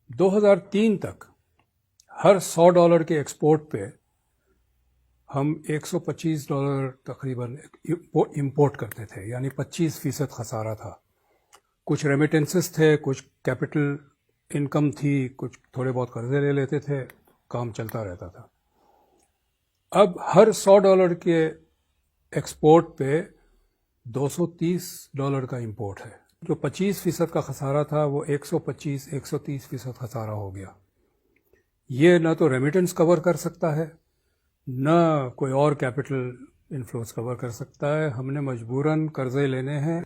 2003 تک ہر $100 کے ایکسپورٹ پہ ہم $125 تقریباً امپورٹ کرتے تھے، یعنی 25% خسارہ تھا. کچھ ریمیٹنسز تھے، کچھ کیپٹل انکم تھی، کچھ تھوڑے بہت قرضے لے لیتے تھے، کام چلتا رہتا تھا. اب ہر $100 کے ایکسپورٹ پہ $230 کا امپورٹ ہے. جو 25% کا خسارہ تھا وہ 130% خسارہ ہو گیا. یہ نہ تو ریمیٹنس کور کر سکتا ہے، نہ کوئی اور کیپٹل انفلوز کور کر سکتا ہے. ہم نے مجبوراً قرضے لینے ہیں.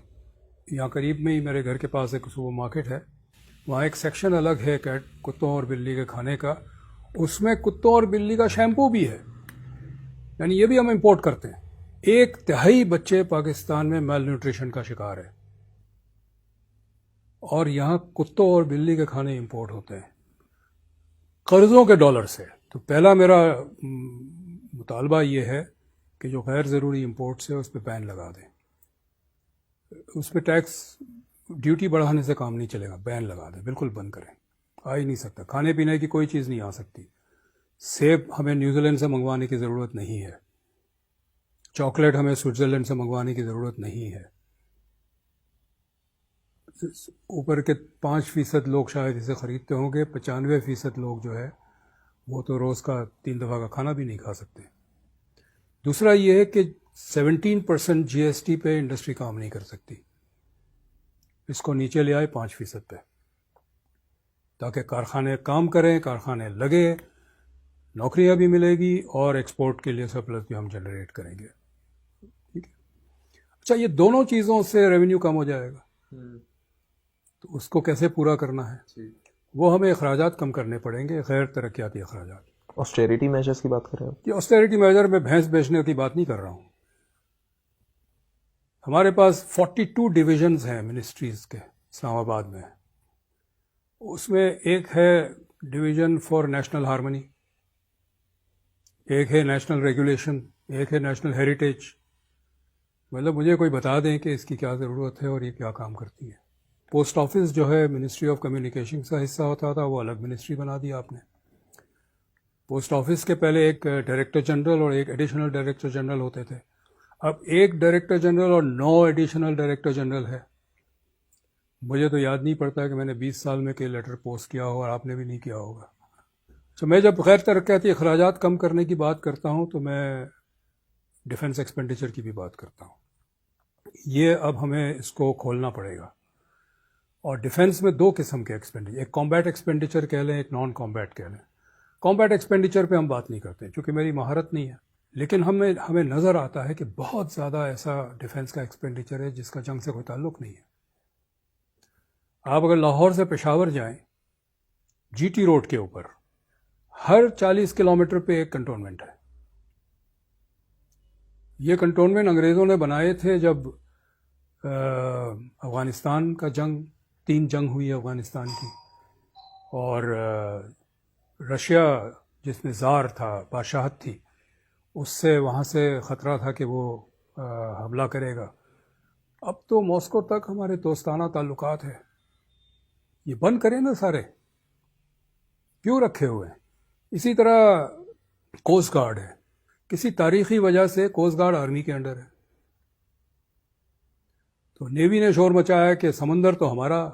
یہاں قریب میں ہی میرے گھر کے پاس ایک سپر مارکیٹ ہے، وہاں ایک سیکشن الگ ہے کتوں اور بلی کے کھانے کا. اس میں کتوں اور بلی کا شیمپو بھی ہے، یعنی یہ بھی ہم امپورٹ کرتے ہیں. 1/3 بچے پاکستان میں میل نیوٹریشن کا شکار ہے، اور یہاں کتوں اور بلی کے کھانے امپورٹ ہوتے ہیں قرضوں کے ڈالر سے. تو پہلا میرا مطالبہ یہ ہے کہ جو غیر ضروری امپورٹس ہے اس پہ بین لگا دیں. اس پہ ٹیکس ڈیوٹی بڑھانے سے کام نہیں چلے گا، بین لگا دیں، بالکل بند کریں. آ ہی نہیں سکتا، کھانے پینے کی کوئی چیز نہیں آ سکتی. سیب ہمیں نیوزی لینڈ سے منگوانے کی ضرورت نہیں ہے، چاکلیٹ ہمیں سوئٹزرلینڈ سے منگوانے کی ضرورت نہیں ہے. اوپر کے 5% لوگ شاید اسے خریدتے ہوں گے، 95% لوگ جو ہے وہ تو روز کا 3 دفعہ کا کھانا بھی نہیں کھا سکتے. دوسرا یہ ہے کہ 17% GST پہ انڈسٹری کام نہیں کر سکتی. اس کو نیچے لے آئے 5% پہ، تاکہ کارخانے کام کریں، کارخانے لگے، نوکریاں بھی ملے گی اور ایکسپورٹ کے لیے سرپلس بھی ہم جنریٹ کریں گے. ٹھیک ہے. اچھا، یہ دونوں چیزوں سے ریونیو کم ہو جائے گا، تو اس کو کیسے پورا کرنا ہے؟ وہ ہمیں اخراجات کم کرنے پڑیں گے، غیر ترقیاتی اخراجات. آسٹیریٹی میجرز کی بات کر رہے ہیں؟ یہ آسٹیریٹی میجر میں بھینس بیچنے کی بات نہیں کر رہا ہوں. ہمارے پاس 42 ڈویژنز ہیں منسٹریز کے اسلام آباد میں. اس میں ایک ہے ڈویژن فار نیشنل ہارمنی، ایک ہے نیشنل ریگولیشن، ایک ہے نیشنل ہیریٹیج. مطلب مجھے کوئی بتا دیں کہ اس کی کیا ضرورت ہے اور یہ کیا کام کرتی ہے. پوسٹ آفس جو ہے منسٹری آف کمیونیکیشن کا حصہ ہوتا تھا، وہ الگ منسٹری بنا دیا آپ نے. پوسٹ آفس کے پہلے ایک ڈائریکٹر جنرل اور ایک ایڈیشنل ڈائریکٹر جنرل ہوتے تھے. اب ایک ڈائریکٹر جنرل اور 9 ایڈیشنل ڈائریکٹر جنرل ہے. مجھے تو یاد نہیں پڑتا کہ میں نے 20 سال میں کہ لیٹر پوسٹ کیا ہو، اور آپ نے بھی نہیں کیا ہوگا. تو میں جب غیر ترقیاتی اخراجات کم کرنے کی بات کرتا ہوں تو میں ڈیفنس ایکسپینڈیچر کی بھی بات کرتا ہوں. یہ اب ہمیں اس کو کھولنا پڑے گا. اور ڈیفنس میں 2 قسم کے ایکسپینڈیچر، ایک کامبیٹ ایکسپینڈیچر کہہ لیں، ایک نان کامبیٹ کہہ لیں. کامبیٹ ایکسپینڈیچر پہ ہم بات نہیں کرتے چونکہ میری مہارت نہیں ہے، لیکن ہمیں نظر آتا ہے کہ بہت زیادہ ایسا ڈیفنس کا ایکسپینڈیچر ہے جس کا جنگ سے کوئی تعلق نہیں ہے. آپ اگر لاہور سے پشاور جائیں، جی ٹی روڈ کے اوپر ہر 40 کلومیٹر پہ ایک کنٹونمنٹ ہے. یہ کنٹونمنٹ انگریزوں نے بنائے تھے جب افغانستان کا جنگ، 3 جنگ ہوئی افغانستان کی، اور رشیا جس میں زار تھا، بادشاہت تھی، اس سے وہاں سے خطرہ تھا کہ وہ حملہ کرے گا. اب تو ماسکو تک ہمارے دوستانہ تعلقات ہیں. یہ بند کریں نا سارے، کیوں رکھے ہوئے ہیں؟ اسی طرح کوسٹ گارڈ ہے، کسی تاریخی وجہ سے کوسٹ گارڈ آرمی کے انڈر ہے. تو نیوی نے شور مچایا کہ سمندر تو ہمارا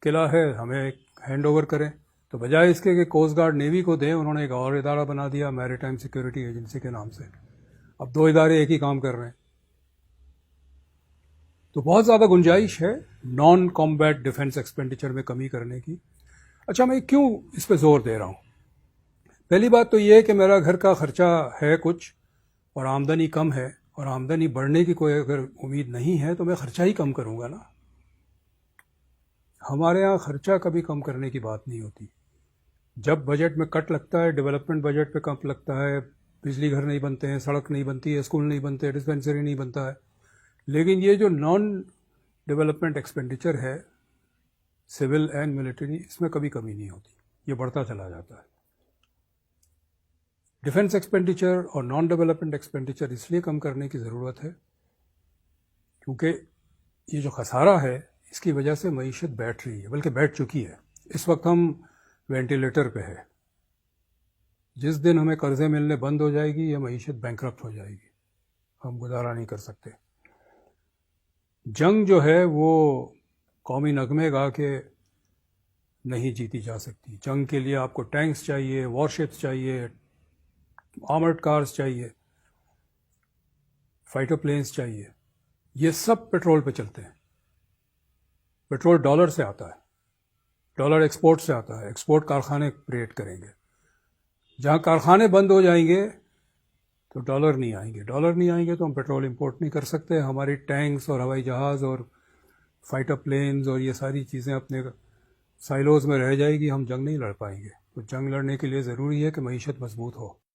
قلعہ ہے، ہمیں ہینڈ اوور کریں. تو بجائے اس کے کہ کوسٹ گارڈ نیوی کو دیں، انہوں نے ایک اور ادارہ بنا دیا میری ٹائم سیکورٹی ایجنسی کے نام سے. اب 2 ادارے ایک ہی کام کر رہے ہیں. تو بہت زیادہ گنجائش ہے نان کامبیٹ ڈیفنس ایکسپینڈیچر میں کمی کرنے کی. اچھا، میں کیوں اس پہ زور دے رہا ہوں؟ پہلی بات تو یہ ہے کہ میرا گھر کا خرچہ ہے کچھ اور آمدنی کم ہے، اور آمدنی بڑھنے کی کوئی اگر امید نہیں ہے تو میں خرچہ ہی کم کروں گا نا. ہمارے ہاں خرچہ کبھی کم کرنے کی بات نہیں ہوتی. جب بجٹ میں کٹ لگتا ہے، ڈیولپمنٹ بجٹ پہ کم لگتا ہے، بجلی گھر نہیں بنتے ہیں، سڑک نہیں بنتی ہے، اسکول نہیں بنتے، ڈسپینسری نہیں بنتا ہے. لیکن یہ جو نان ڈیولپمنٹ ایکسپینڈیچر ہے، سول اینڈ ملٹری، اس میں کبھی کمی نہیں ہوتی، یہ بڑھتا چلا جاتا ہے. ڈیفنس ایکسپینڈیچر اور نان ڈیولپمنٹ ایکسپینڈیچر اس لیے کم کرنے کی ضرورت ہے کیونکہ یہ جو خسارہ ہے اس کی وجہ سے معیشت بیٹھ رہی ہے، بلکہ بیٹھ چکی ہے. اس وقت ہم وینٹیلیٹر پہ ہے. جس دن ہمیں قرضے ملنے بند ہو جائے گی یہ معیشت بینکرپٹ ہو جائے گی، ہم گزارا نہیں کر سکتے. جنگ جو ہے وہ قومی نغمے گا کہ نہیں جیتی جا سکتی. جنگ کے لیے آپ کو ٹینکس چاہیے، وار شپس چاہیے، آرمرڈ کارز چاہیے، فائٹر پلینز چاہیے. یہ سب پیٹرول پہ چلتے ہیں. پیٹرول ڈالر سے آتا ہے، ڈالر ایکسپورٹ سے آتا ہے. ایکسپورٹ کارخانے کریٹ کریں گے. جہاں کارخانے بند ہو جائیں گے تو ڈالر نہیں آئیں گے. ڈالر نہیں آئیں گے تو ہم پیٹرول امپورٹ نہیں کر سکتے. ہماری ٹینکس اور ہوائی جہاز اور فائٹر پلینز اور یہ ساری چیزیں اپنے سائلوز میں رہ جائے گی. ہم جنگ نہیں لڑ پائیں گے. تو جنگ لڑنے کے لیے ضروری ہے کہ معیشت مضبوط ہو.